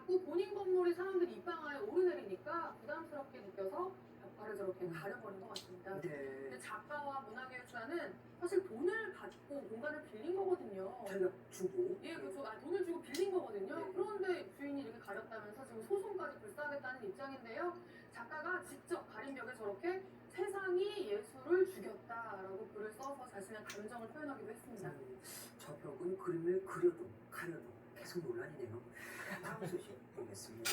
자꾸 본인 건물이 사람들이 입방아에 오르내리니까 부담스럽게 느껴서 벽화를 저렇게 가려버린 것 같습니다. 네. 근데 작가와 문화교육자는 사실 돈을 받고 공간을 빌린 거거든요. 자기가 주고. 예, 그렇죠. 돈을 주고 빌린 거거든요. 네. 그런데 주인이 이렇게 가렸다면서 지금 소송까지 불사하겠다는 입장인데요. 작가가 직접 가린 벽에 저렇게 세상이 예술을 죽였다라고 글을 써서 자신의 감정을 표현하기도 했습니다. 저 벽은 그림을 그려도 가려도 계속 논란이네요. 다음 소식 보겠습니다.